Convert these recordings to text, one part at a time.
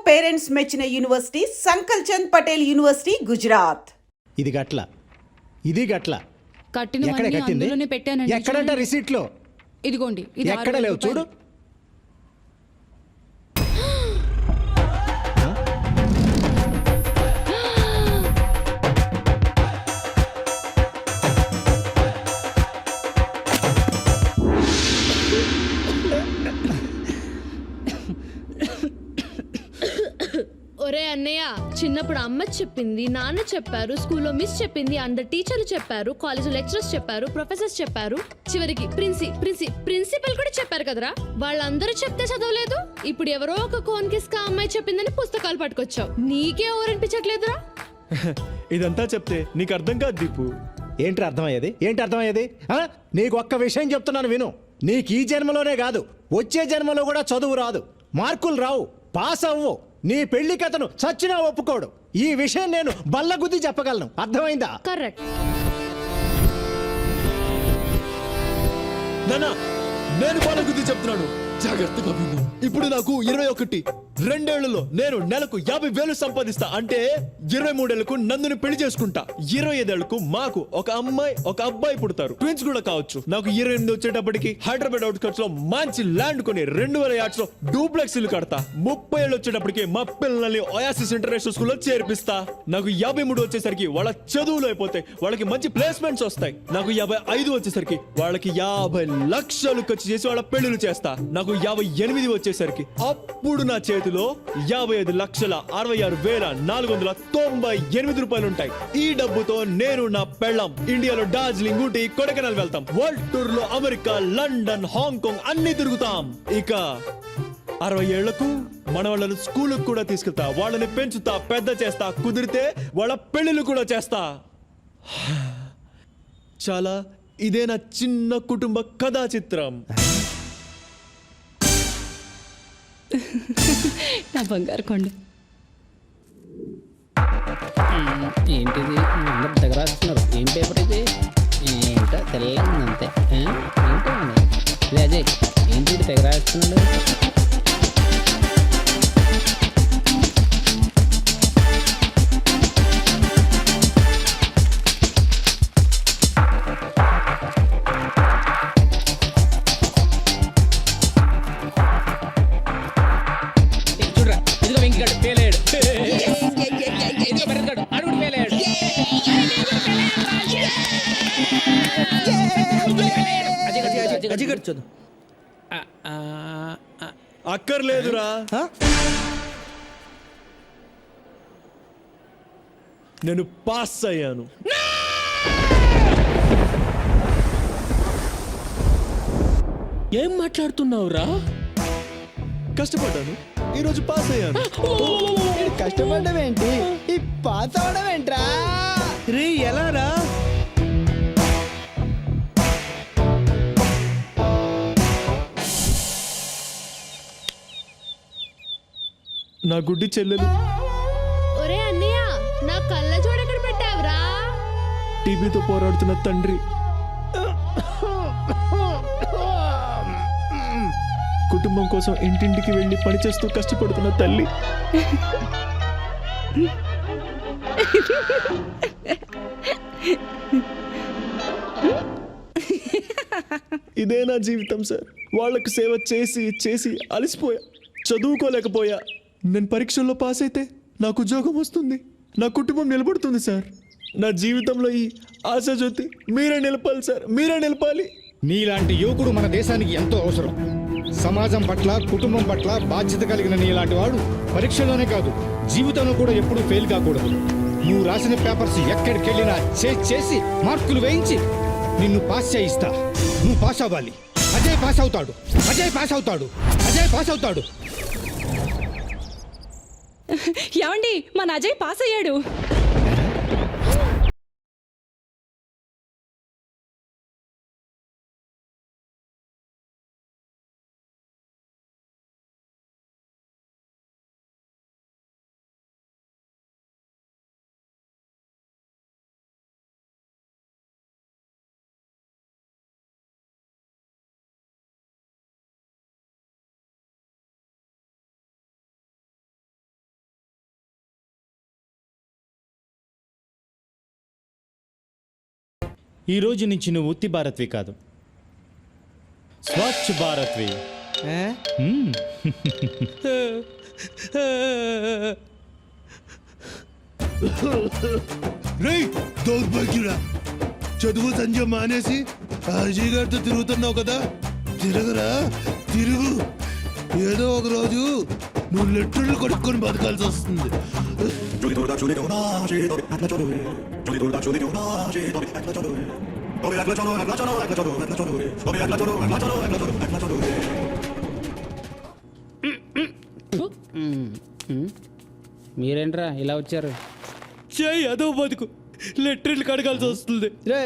Parents మెచ్చిన university సంకల్ Chand Patel university Gujarat. ఇది గట్ల ఇది గట్ల ఎక్కడ కట్టినవన్నీ కట్టింది అందులోనే పెట్టానండి. ఎక్కడంట చూడండి. రిసీట్ లో ఇదిగోండి, ఇది ఎక్కడ 6,000 లేవు చూడు. రూపాయలు. ఒరే అన్నయ్య, చిన్నప్పుడు అమ్మ చెప్పింది, నాన్న చెప్పారు, స్కూల్లో మిస్ చెప్పింది, అందరు టీచర్లు చెప్పారు, కాలేజీలో లెక్చరర్స్ చెప్పారు, ప్రొఫెసర్స్ చెప్పారు, చివరికి ప్రిన్సిపల్ కూడా చెప్పారు కదరా. వాళ్ళందరూ చెప్తే చదవలేదు. ఇప్పుడు ఎవరో ఒక కోన్కిస్కా అమ్మాయి చెప్పిందని పుస్తకాలు పట్టుకొచ్చావు. నీకే ఓరనిపించట్లేదురా? ఇదంతా చెప్తే నీకు అర్థం కాదు దీపు. ఏంటి అర్థమయ్యేది నీకు ఒక్క విషయం చెప్తున్నాను విను. నీకు ఈ జన్మలోనే కాదు వచ్చే జన్మలో కూడా చదువు రాదు, మార్కులు రావు, పాస్ అవ్వు. నీ పెళ్లి కథను చచ్చినా ఒప్పుకోడు. ఈ విషయం నేను బల్లగుద్ది చెప్పగలను. అర్థమైందా? కరెక్ట్. నానా, నేను బాలగుద్ది చెప్తున్నాను, జాగ్రత్తగా విను. ఇప్పుడు నాకు 21, 2 ఏళ్లలో నేను నెలకు 50,000 సంపాదిస్తా. అంటే 23 ఏళ్లకు నందుని పెళ్లి చేసుకుంటా. 25 ఏళ్లకు మాకు ఒక అమ్మాయి ఒక అబ్బాయి పుడతారు, ట్విన్స్ కూడా కావచ్చు. నాకు 28 వచ్చేటప్పటికి హైదరాబాద్ అవుట్స్కట్స్ లో మంచి ల్యాండ్ కొని 2,000 యార్డ్స్ లో డూప్లెక్స్ ఇల్లు కడతా. 30 ఏళ్ళు వచ్చేటప్పటికి మా పిల్లల్ని ఒయాసిస్ ఇంటర్నేషనల్ స్కూల్లో చేర్పిస్తా. నాకు 53 వచ్చేసరికి వాళ్ళ చదువులు అయిపోతాయి, వాళ్ళకి మంచి ప్లేస్మెంట్స్ వస్తాయి. నాకు 55 వచ్చేసరికి వాళ్ళకి 50 లక్షలు ఖర్చు చేసి వాళ్ళ పెళ్లిళ్ళు చేస్తా. నాకు 58 వచ్చేసరికి అప్పుడు నా చేతిలో 55,66,498 రూపాయలు ఉంటాయి. ఈ డబ్బుతో నేను నా పెళ్ళం ఇండియాలో డార్జిలింగ్, ఊటీ, కొడైకెనాల్ వెళ్తాం. వరల్డ్ టూర్ లో అమెరికా, లండన్, హాంకాంగ్ అన్ని తిరుగుతాం. ఇక 60 ఏళ్లకు మన వాళ్ళని స్కూల్కి కూడా తీసుకెళ్తా, వాళ్ళని పెంచుతా, పెద్ద చేస్తా, కుదిరితే వాళ్ళ పెళ్లిళ్ళు కూడా చేస్తా. చాలా ఇదే నా చిన్న కుటుంబ కథా చిత్రం. నా బంగారు కొండ. ఏంటిది అందరు దగ్గర రాస్తున్నారు? ఏం పేపర్ ఇది? ఏంటో తెల్లగా అంతే. ఏంటో అజయ్, ఏంటి తెగ రాస్తున్నాడు? అక్కర్లేదురా, నేను పాస్ అయ్యాను. ఏం మాట్లాడుతున్నావురా? కష్టపడ్డాను, ఈరోజు పాస్ అయ్యాను. కష్టపడ్డం ఏంటి, ఈ పాస్ అవడం ఏంట్రా? రే ఎలా రా? నా గుడ్డి చెల్లెలు. ఒరే అన్నయ్య, నా కళ్ళ చూడెక్కడ పెట్టావురా? టీబీతో పోరాడుతున్న తండ్రి, కుటుంబం కోసం ఇంటింటికి వెళ్ళి పనిచేస్తూ కష్టపడుతున్న తల్లి. ఇదే నా జీవితం సార్. వాళ్ళకు సేవ చేసి చేసి అలసిపోయా, చదువుకోలేకపోయా. నేను పరీక్షల్లో పాస్ అయితే నాకు ఉద్యోగం వస్తుంది, నా కుటుంబం నిలబడుతుంది సార్. నా జీవితంలో ఈ ఆశాజ్యోతి మీరే నిలపాలి సార్, మీరే నిలపాలి. నీలాంటి యువకుడు మన దేశానికి ఎంతో అవసరం. సమాజం పట్ల, కుటుంబం పట్ల బాధ్యత కలిగిన నీలాంటి వాడు పరీక్షలోనే కాదు జీవితంలో కూడా ఎప్పుడూ ఫెయిల్ కాకూడదు. నువ్వు రాసిన పేపర్స్ ఎక్కడికి వెళ్ళినా చేసి మార్కులు వేయించి నిన్ను పాస్ చేయిస్తా. నువ్వు పాస్ అవ్వాలి. అజయ్ పాస్ అవుతాడు, అజయ్ పాస్ అవుతాడు, అజయ్ పాస్ అవుతాడు. ఏమండి, మన అజయ్ పాస్ అయ్యాడు. ఈ రోజు నుంచి నువ్వు ఉత్తి భారత్వి కాదు, స్వచ్ఛ భారత్వి. మ్మ్. రేయ్ దౌర్భాగ్యుడా, చదువు సంజయ్ మానేసి అజయ్ గారితో తిరుగుతున్నావు కదా, తిరగరా తిరుగు. ఏదో ఒక రోజు నువ్వు లెట్టర్లు కొడుక్కొని బతకాల్సి వస్తుంది. మీరేంట్రా ఇలా వచ్చారు? చేయి అదో బతుకు, లెటర్లు కడగాల్సి వస్తుంది. రే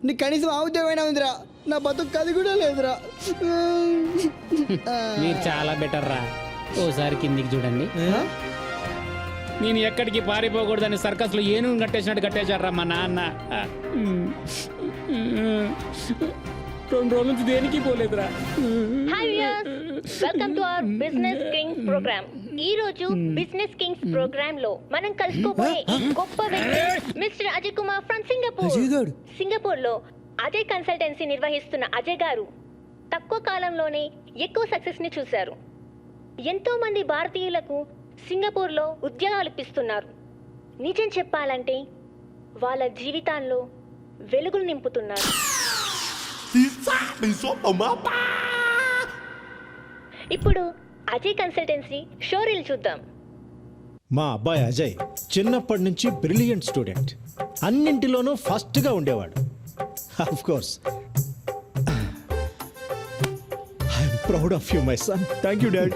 నీ కనీసం ఆ ఉద్యోగమైనా ఉందిరా, నా బతుకు అది కూడా లేదురా. మీరు చాలా బెటర్ రా. ఓసారి కిందికి చూడండి. నేను ఎక్కడికి పారిపోకూడదని సర్కస్లో ఏనుగు కట్టేసినట్టు కట్టేశారా మా నాన్న. 2 రోజుల నుంచి దేనికి పోలేదురా. Hi viewers, welcome to our business kings program. ఈ రోజు బిజినెస్ కింగ్స్ ప్రోగ్రామ్ లో మనం కలుసుకోబోయే ఈ గొప్ప వ్యక్తి mister Ajay Kumar from Singapore. Singapore లో అజయ్ కన్సల్టెన్సీ నిర్వహిస్తున్న అజయ్ గారు తక్కువ కాలంలోనే ఎక్కువ సక్సెస్ ని చూశారు. ఎంతో మంది భారతీయులకు సింగపూర్ లో ఉద్యోగాలు ఇప్పిస్తున్నారు. నిజం చెప్పాలంటే వాళ్ళ జీవితాల్లో వెలుగులు నింపుతున్నారు. ఇప్పుడు అజయ్ కన్సల్టెన్సీ షోరీలు చూద్దాం. మా అబ్బాయి అజయ్ చిన్నప్పటి నుంచి బ్రిలియంట్ స్టూడెంట్, అన్నింటిలోనూ ఫస్ట్గా ఉండేవాడు. Of course I'm proud of you my son. Thank you dad.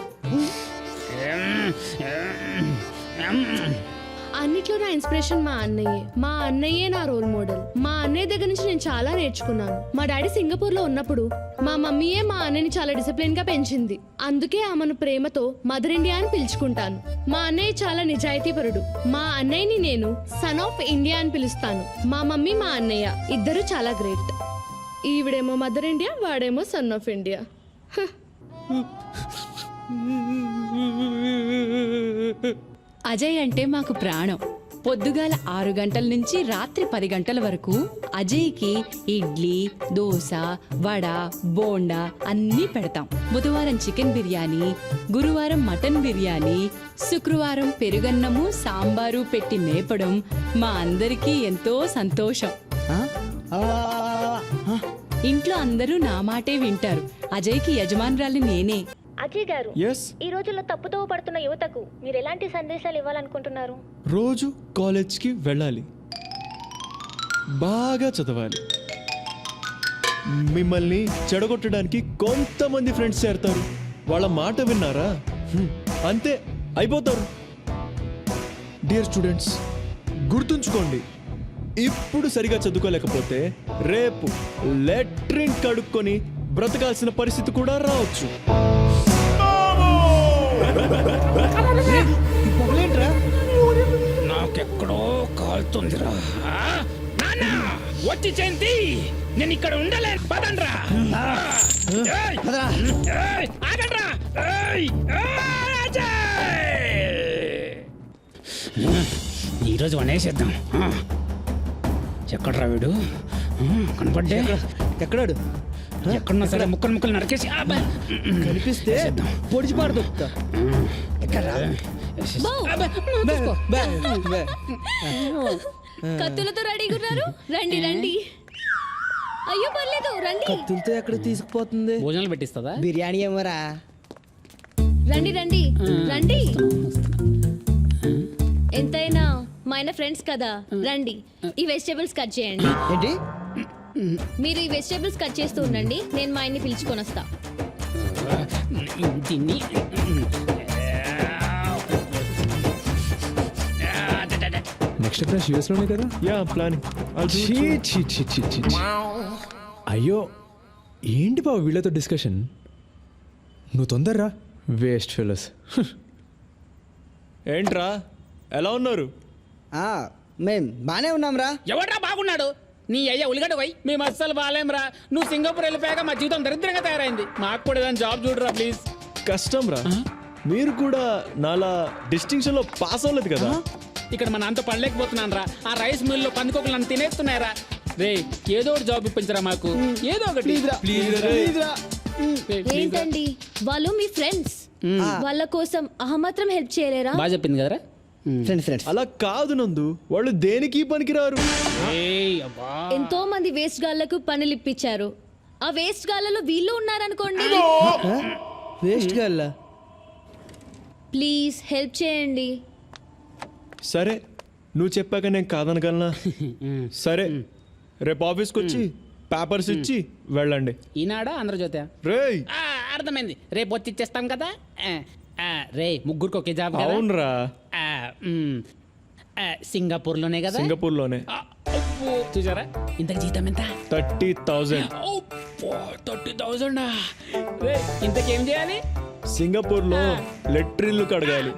అన్నిట్లో నా ఇన్స్పిరేషన్ మా అన్నయ్యే. మా అన్నయ్యే నా రోల్ మోడల్. మా అన్నయ్య దగ్గర నుంచి నేను చాలా నేర్చుకున్నాను. మా డాడీ సింగపూర్ లో ఉన్నప్పుడు మా మమ్మీయే మా అన్నయ్యని చాలా డిసిప్లిన్ గా పెంచింది. అందుకే ఆమెను ప్రేమతో మదర్ ఇండియా అని పిలుచుకుంటాను. మా అన్నయ్య చాలా నిజాయితీపరుడు. మా అన్నయ్యని నేను సన్ ఆఫ్ ఇండియా అని పిలుస్తాను. మా మమ్మీ మా అన్నయ్య ఇద్దరు చాలా గ్రేట్. ఈవిడేమో మదర్ ఇండియా, వాడేమో సన్ ఆఫ్ ఇండియా. అజయ్ అంటే మాకు ప్రాణం. పొద్దుగాల 6 గంటల నుంచి రాత్రి 10 గంటల వరకు అజయ్కి ఇడ్లీ, దోశ, వడ, బోండా అన్నీ పెడతాం. బుధవారం చికెన్ బిర్యానీ, గురువారం మటన్ బిర్యానీ, శుక్రవారం పెరుగన్నము, సాంబారు పెట్టి మేపడం మా అందరికీ ఎంతో సంతోషం. ఇంట్లో అందరూ నా మాటే వింటారు. అజయ్కి యజమానురాలి నేనే. అజయ్ గారు, ఎస్, ఈ రోజుల్లో తప్పుదోవ పడుతున్న యువతకు మీరు ఎలాంటి సందేశాలు ఇవ్వాలనుకుంటున్నారు? రోజు కాలేజ్కి వెళ్ళాలి, బాగా చదవాలి. మిమ్మల్ని చెడగొట్టడానికి కొంతమంది ఫ్రెండ్స్ చేరతారు. వాళ్ళ మాట విన్నారా, అంతే అయిపోతారు. డియర్ స్టూడెంట్స్, గుర్తుంచుకోండి, ఇప్పుడు సరిగా చదువుకోలేకపోతే రేపు లెట్రిన్ కడుక్కొని బ్రతకాల్సిన పరిస్థితి కూడా రావచ్చు. నాకెక్కడో కాలుతుందిరా. వచ్చి చేంతి, నేను ఇక్కడ ఉండలేను. పదండ్రా. ఆగండ్రా. ఈరోజు వనేసేద్దాం. ఎక్కడ్రా వీడు? కనపడ్డే. ఎక్కడాడు? ఎక్కడున్నా సరే ముక్కలు ముక్కలు నరికేసి కనిపిస్తే పొడిచి పాడు దొక్కుతా. కత్తులతో రెడీగా ఉన్నారు. రండి రండి. అయ్యో పర్లేదు రండి. కత్తులతో ఎక్కడ తీసుకుపోతుంది? భోజనాలు పెట్టిస్తుందా? బిర్యానీ ఏమరా? రండి రండి రండి. ఎంతైనా మా ఆయన ఫ్రెండ్స్ కదా, రండి. ఈ వెజిటేబుల్స్ కట్ చేయండి. ఏంటి? మీరు ఈ వెజిటేబుల్స్ కట్ చేస్తూ ఉండండి, నేను మా ఆయన్ని పిలుచుకొని వస్తా. దీన్ని నెక్స్ట్ క్లాస్ యూఎస్ లోనే కదా? Yeah, planning. అయ్యో, ఏంటి బాబు వీళ్ళతో డిస్కషన్? నువ్వు తొందరరా, వేస్ట్ ఫెలోస్. ఏంట్రా, ఎలా ఉన్నారు? మేం బానే ఉన్నాం రా. ఎవడ్రా బాగున్నాడు? నీ అయ్యా ఉలిగడ్డ పోయి. మేము అస్సలు బాగాలేంరా. నువ్వు సింగపూర్ వెళ్ళిపోయాక మా జీవితం దరిద్రంగా తయారైంది. మాకు కూడా ఏదైనా జాబ్ చూడరా ప్లీజ్. కష్టం రా, మీరు కూడా నాలా డిస్టింక్షన్ లో పాస్ అవ్వలేదు కదా. ఇక్కడ మన అంత పడలేకపోతున్నాను రా. ఆ రైస్ మిల్ లో పందికొకలు నన్ను తినేస్తున్నారా. రే ఏదో ఒకటి జాబ్ ఇప్పించరా మాకు ఏదో ఒకటి ఏంటండి వాళ్ళు మీ ఫ్రెండ్స్ వాళ్ళ కోసం మాత్రం హెల్ప్ చేయలేరా? బాగా చెప్పింది కదరా ఫ్రెండ్స్ అలా కాదు నందు, వాళ్ళు దేనికి పనికిరారు. ఏయ్ అబ్బా ఎంతో మంది వేస్ట్ గాళ్లకు పనులు ఇప్పించారు. ఆ వేస్ట్ గాళ్లలో వీళ్ళు ఉన్నారనుకోండి. వేస్ట్ గల్లా ప్లీజ్ హెల్ప్ చేయండి. సరే నువ్వు చెప్పాక నేను కాదనగలనా? సరే రేపు ఆఫీస్కి వచ్చి పేపర్స్ ఇచ్చి వెళ్ళండి. ఈనాడా ఆంధ్రజ్యోతి రేయ్ అర్థమైంది, రేపు వచ్చి ఇచ్చేస్తాం కదా. రే ముగ్గురికి ఒకే జాబ్ కదా? అవునరా, సింగపూర్లోనే కదా? సింగపూర్లోనే. అబ్బో, చూసారా ఇంతకు జీతం ఎంత? 30,000. 30,000. రే ఇంతకేం చేయాలి? సింగపూర్లో లెట్రిన్లు కడగాలి.